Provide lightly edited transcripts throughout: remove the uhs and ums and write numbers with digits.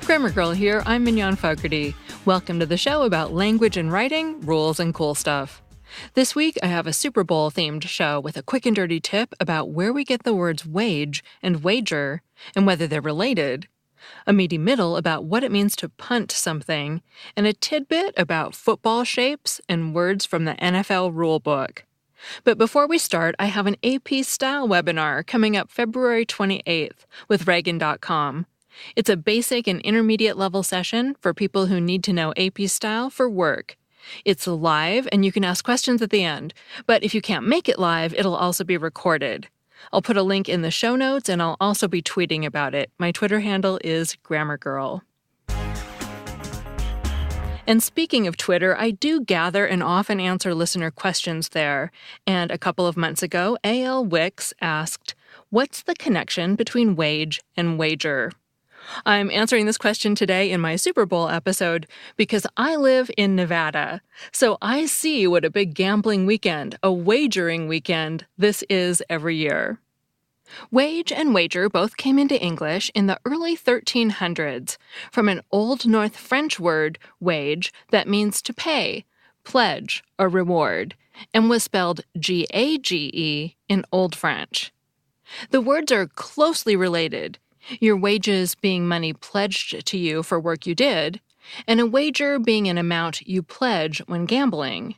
Grammar Girl here, I'm Mignon Fogarty. Welcome to the show about language and writing, rules, and cool stuff. This week, I have a Super Bowl-themed show with a quick and dirty tip about where we get the words wage and wager and whether they're related, a meaty middle about what it means to punt something, and a tidbit about football shapes and words from the NFL Rulebook. But before we start, I have an AP Style webinar coming up February 28th with Reagan.com. It's a basic and intermediate level session for people who need to know AP Style for work. It's live, and you can ask questions at the end. But if you can't make it live, it'll also be recorded. I'll put a link in the show notes, and I'll also be tweeting about it. My Twitter handle is Grammar Girl. And speaking of Twitter, I do gather and often answer listener questions there. And a couple of months ago, A.L. Wicks asked, "What's the connection between wage and wager?" I'm answering this question today in my Super Bowl episode because I live in Nevada, so I see what a big gambling weekend, a wagering weekend, this is every year. Wage and wager both came into English in the early 1300s from an Old North French word, wage, that means to pay, pledge, or reward, and was spelled G-A-G-E in Old French. The words are closely related, your wages being money pledged to you for work you did, and a wager being an amount you pledge when gambling.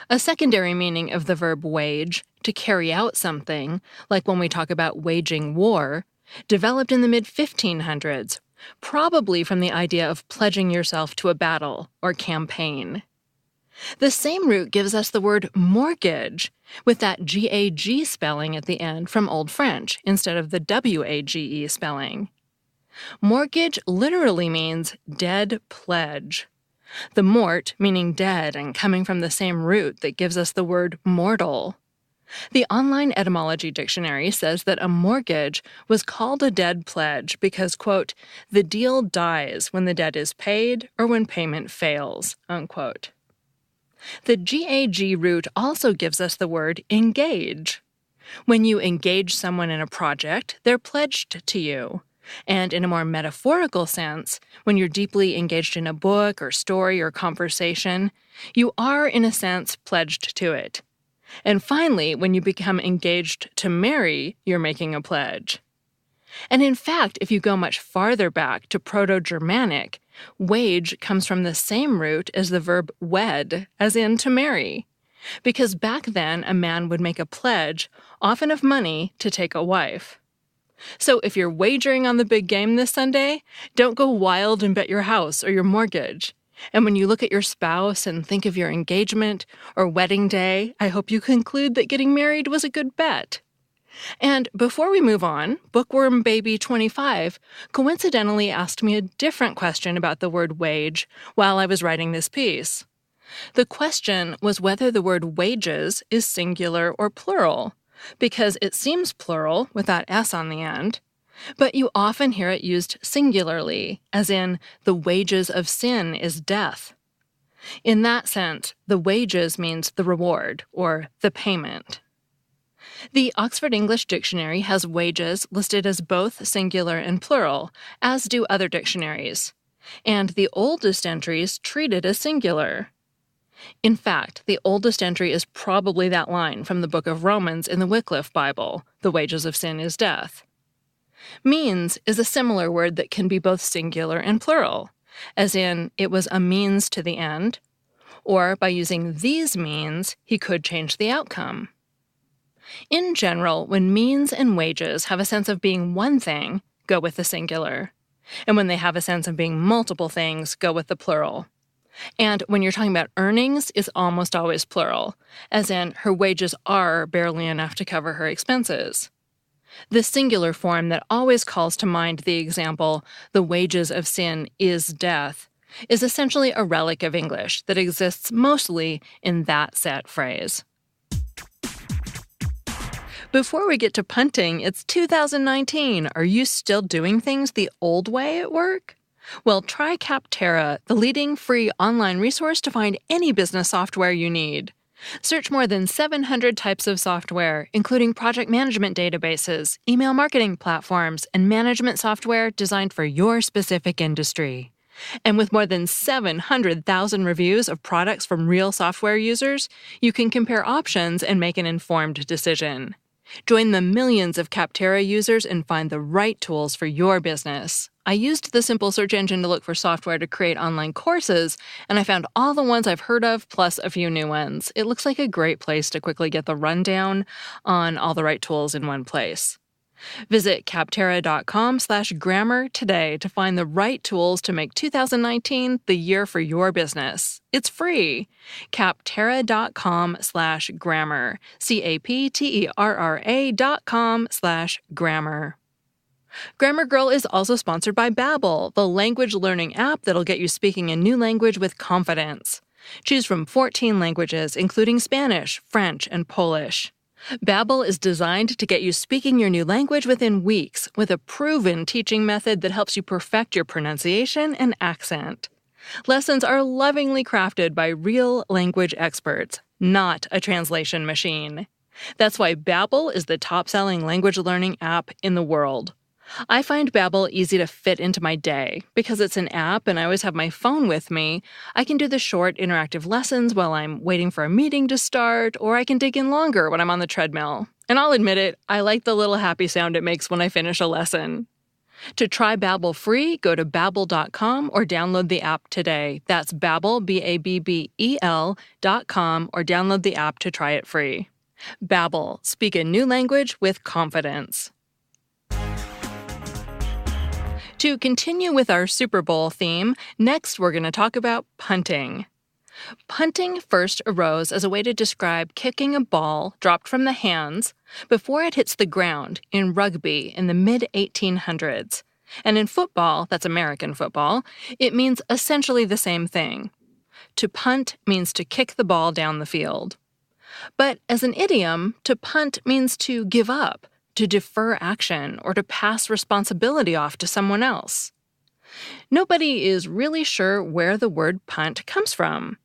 A secondary meaning of the verb wage, to carry out something, like when we talk about waging war, developed in the mid-1500s, probably from the idea of pledging yourself to a battle or campaign. The same root gives us the word mortgage, with that G-A-G spelling at the end from Old French instead of the W-A-G-E spelling. Mortgage literally means dead pledge. The mort meaning dead and coming from the same root that gives us the word mortal. The online etymology dictionary says that a mortgage was called a dead pledge because, quote, the deal dies when the debt is paid or when payment fails, unquote. The G-A-G root also gives us the word engage. When you engage someone in a project, they're pledged to you. And in a more metaphorical sense, when you're deeply engaged in a book or story or conversation, you are, in a sense, pledged to it. And finally, when you become engaged to marry, you're making a pledge. And in fact, if you go much farther back to Proto-Germanic, wage comes from the same root as the verb wed, as in to marry. Because back then, a man would make a pledge, often of money, to take a wife. So if you're wagering on the big game this Sunday, don't go wild and bet your house or your mortgage. And when you look at your spouse and think of your engagement or wedding day, I hope you conclude that getting married was a good bet. And before we move on, Bookworm Baby 25 coincidentally asked me a different question about the word wage while I was writing this piece. The question was whether the word wages is singular or plural, because it seems plural with that S on the end, but you often hear it used singularly, as in, the wages of sin is death. In that sense, the wages means the reward, or the payment. The Oxford English Dictionary has wages listed as both singular and plural, as do other dictionaries, and the oldest entries treat it as singular. In fact, the oldest entry is probably that line from the book of Romans in the Wycliffe Bible, the wages of sin is death. Means is a similar word that can be both singular and plural, as in, it was a means to the end, or by using these means, he could change the outcome. In general, when means and wages have a sense of being one thing, go with the singular. And when they have a sense of being multiple things, go with the plural. And when you're talking about earnings, it's almost always plural, as in, her wages are barely enough to cover her expenses. The singular form that always calls to mind the example, the wages of sin is death, is essentially a relic of English that exists mostly in that set phrase. Before we get to punting, it's 2019. Are you still doing things the old way at work? Well, try Capterra, the leading free online resource to find any business software you need. Search more than 700 types of software, including project management databases, email marketing platforms, and management software designed for your specific industry. And with more than 700,000 reviews of products from real software users, you can compare options and make an informed decision. Join the millions of Capterra users and find the right tools for your business. I used the simple search engine to look for software to create online courses, and I found all the ones I've heard of, plus a few new ones. It looks like a great place to quickly get the rundown on all the right tools in one place. Visit capterra.com/grammar today to find the right tools to make 2019 the year for your business. It's free. capterra.com/grammar. capterra.com/grammar. Grammar Girl is also sponsored by Babbel, the language learning app that'll get you speaking a new language with confidence. Choose from 14 languages, including Spanish, French, and Polish. Babbel is designed to get you speaking your new language within weeks with a proven teaching method that helps you perfect your pronunciation and accent. Lessons are lovingly crafted by real language experts, not a translation machine. That's why Babbel is the top-selling language learning app in the world. I find Babbel easy to fit into my day. Because it's an app and I always have my phone with me, I can do the short interactive lessons while I'm waiting for a meeting to start, or I can dig in longer when I'm on the treadmill. And I'll admit it, I like the little happy sound it makes when I finish a lesson. To try Babbel free, go to Babbel.com or download the app today. That's Babbel, Babbel.com, or download the app to try it free. Babbel, speak a new language with confidence. To continue with our Super Bowl theme, next we're going to talk about punting. Punting first arose as a way to describe kicking a ball dropped from the hands before it hits the ground in rugby in the mid-1800s. And in football, that's American football, it means essentially the same thing. To punt means to kick the ball down the field. But as an idiom, to punt means to give up, to defer action, or to pass responsibility off to someone else. Nobody is really sure where the word punt comes from.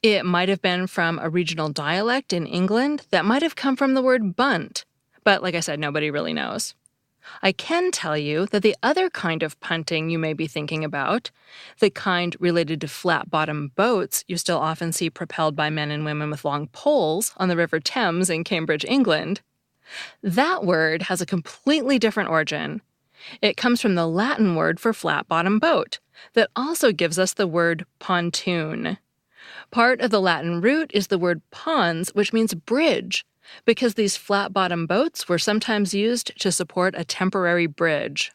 It might have been from a regional dialect in England that might have come from the word bunt, but like I said, nobody really knows. I can tell you that the other kind of punting you may be thinking about, the kind related to flat-bottomed boats you still often see propelled by men and women with long poles on the River Thames in Cambridge, England, that word has a completely different origin. It comes from the Latin word for flat-bottomed boat that also gives us the word pontoon. Part of the Latin root is the word pons, which means bridge, because these flat-bottomed boats were sometimes used to support a temporary bridge.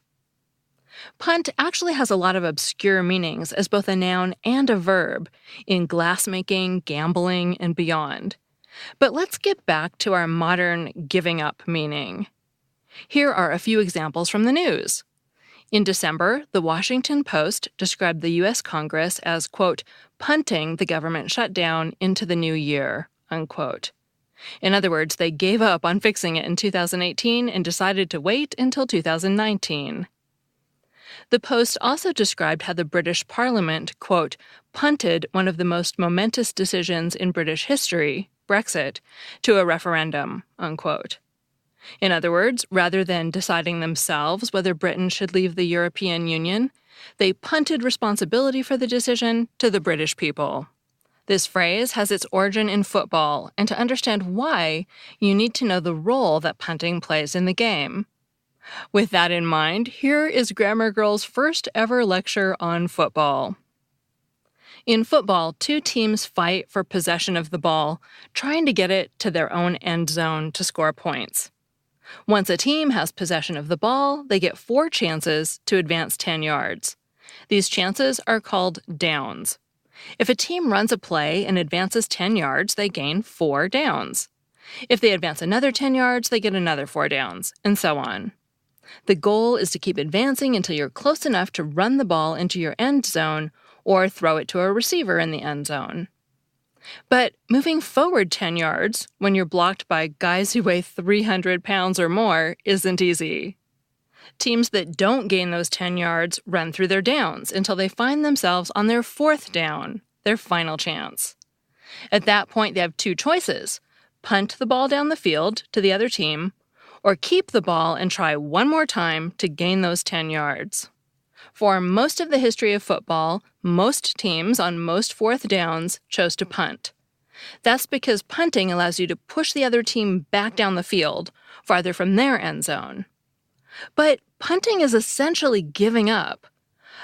Punt actually has a lot of obscure meanings as both a noun and a verb in glassmaking, gambling, and beyond. But let's get back to our modern giving up meaning. Here are a few examples from the news. In December, the Washington Post described the U.S. Congress as, quote, punting the government shutdown into the new year, unquote. In other words, they gave up on fixing it in 2018 and decided to wait until 2019. The Post also described how the British Parliament, quote, punted one of the most momentous decisions in British history, Brexit, to a referendum, unquote. In other words, rather than deciding themselves whether Britain should leave the European Union, they punted responsibility for the decision to the British people. This phrase has its origin in football, and to understand why, you need to know the role that punting plays in the game. With that in mind, here is Grammar Girl's first ever lecture on football. In football, two teams fight for possession of the ball, trying to get it to their own end zone to score points. Once a team has possession of the ball, they get 4 chances to advance 10 yards. These chances are called downs. If a team runs a play and advances 10 yards, they gain 4 downs. If they advance another 10 yards, they get another 4 downs, and so on. The goal is to keep advancing until you're close enough to run the ball into your end zone or throw it to a receiver in the end zone. But moving forward 10 yards, when you're blocked by guys who weigh 300 pounds or more, isn't easy. Teams that don't gain those 10 yards run through their downs until they find themselves on their 4th down, their final chance. At that point, they have two choices: punt the ball down the field to the other team, or keep the ball and try one more time to gain those 10 yards. For most of the history of football, most teams on most fourth downs chose to punt. That's because punting allows you to push the other team back down the field, farther from their end zone. But punting is essentially giving up.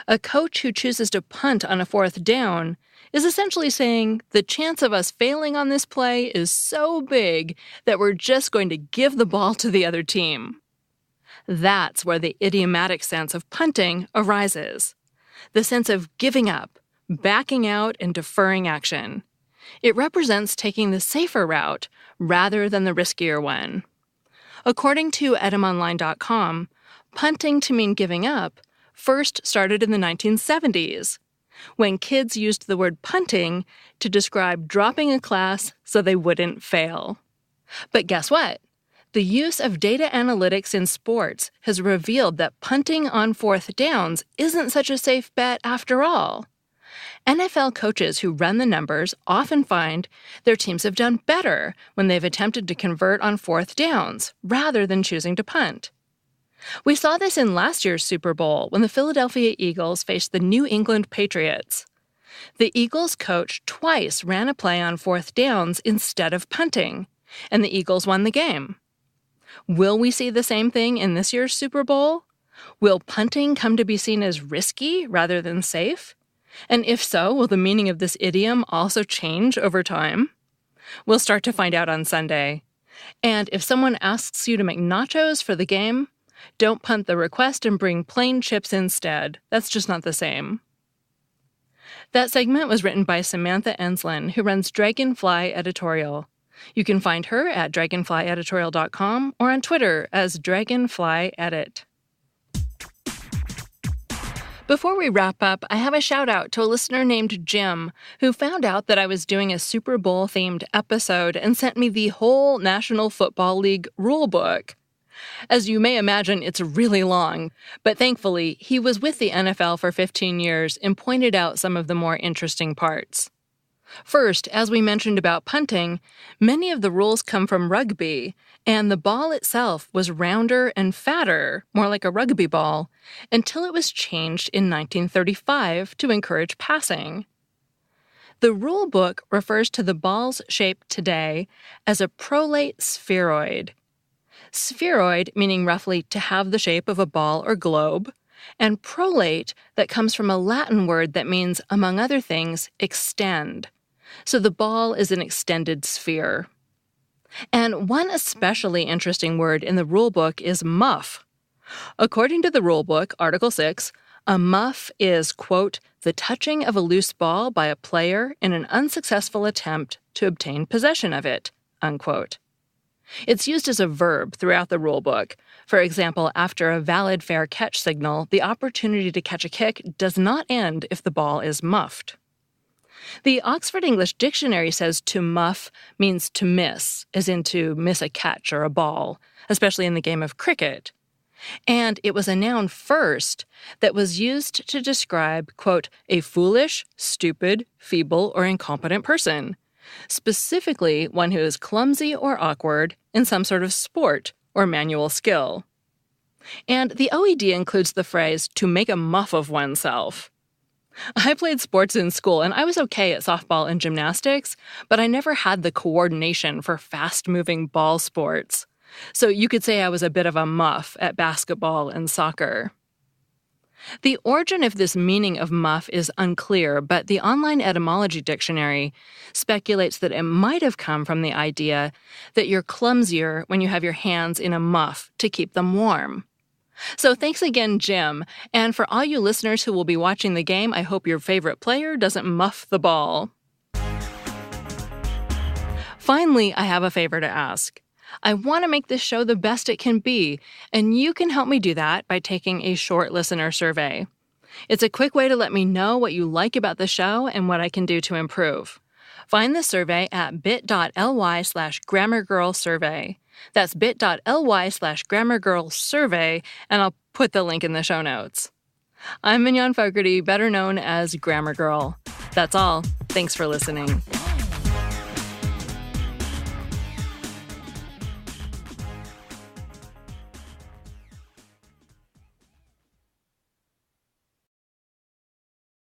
A coach who chooses to punt on a fourth down is essentially saying the chance of us failing on this play is so big that we're just going to give the ball to the other team. That's where the idiomatic sense of punting arises. The sense of giving up, backing out, and deferring action. It represents taking the safer route rather than the riskier one. According to etymonline.com, punting to mean giving up first started in the 1970s, when kids used the word punting to describe dropping a class so they wouldn't fail. But guess what? The use of data analytics in sports has revealed that punting on fourth downs isn't such a safe bet after all. NFL coaches who run the numbers often find their teams have done better when they've attempted to convert on fourth downs rather than choosing to punt. We saw this in last year's Super Bowl when the Philadelphia Eagles faced the New England Patriots. The Eagles coach twice ran a play on fourth downs instead of punting, and the Eagles won the game. Will we see the same thing in this year's Super Bowl? Will punting come to be seen as risky rather than safe? And if so, will the meaning of this idiom also change over time? We'll start to find out on Sunday. And if someone asks you to make nachos for the game, don't punt the request and bring plain chips instead. That's just not the same. That segment was written by Samantha Enslin, who runs Dragonfly Editorial. You can find her at dragonflyeditorial.com or on Twitter as dragonflyedit. Before we wrap up, I have a shout-out to a listener named Jim, who found out that I was doing a Super Bowl-themed episode and sent me the whole National Football League Rulebook. As you may imagine, it's really long, but thankfully, he was with the NFL for 15 years and pointed out some of the more interesting parts. First, as we mentioned about punting, many of the rules come from rugby, and the ball itself was rounder and fatter, more like a rugby ball, until it was changed in 1935 to encourage passing. The rule book refers to the ball's shape today as a prolate spheroid. Spheroid meaning roughly to have the shape of a ball or globe, and prolate that comes from a Latin word that means, among other things, extend. So the ball is an extended sphere. And one especially interesting word in the rulebook is muff. According to the rulebook, Article 6, a muff is, quote, the touching of a loose ball by a player in an unsuccessful attempt to obtain possession of it, unquote. It's used as a verb throughout the rulebook. For example, after a valid fair catch signal, the opportunity to catch a kick does not end if the ball is muffed. The Oxford English Dictionary says to muff means to miss, as in to miss a catch or a ball, especially in the game of cricket. And it was a noun first that was used to describe, quote, a foolish, stupid, feeble, or incompetent person, specifically one who is clumsy or awkward in some sort of sport or manual skill. And the OED includes the phrase to make a muff of oneself. I played sports in school, and I was okay at softball and gymnastics, but I never had the coordination for fast-moving ball sports. So you could say I was a bit of a muff at basketball and soccer. The origin of this meaning of muff is unclear, but the online etymology dictionary speculates that it might have come from the idea that you're clumsier when you have your hands in a muff to keep them warm. So thanks again, Jim. And for all you listeners who will be watching the game, I hope your favorite player doesn't muff the ball. Finally, I have a favor to ask. I want to make this show the best it can be, and you can help me do that by taking a short listener survey. It's a quick way to let me know what you like about the show and what I can do to improve. Find the survey at bit.ly/grammargirlsurvey. That's bit.ly/grammargirlsurvey, and I'll put the link in the show notes. I'm Mignon Fogarty, better known as Grammar Girl. That's all. Thanks for listening.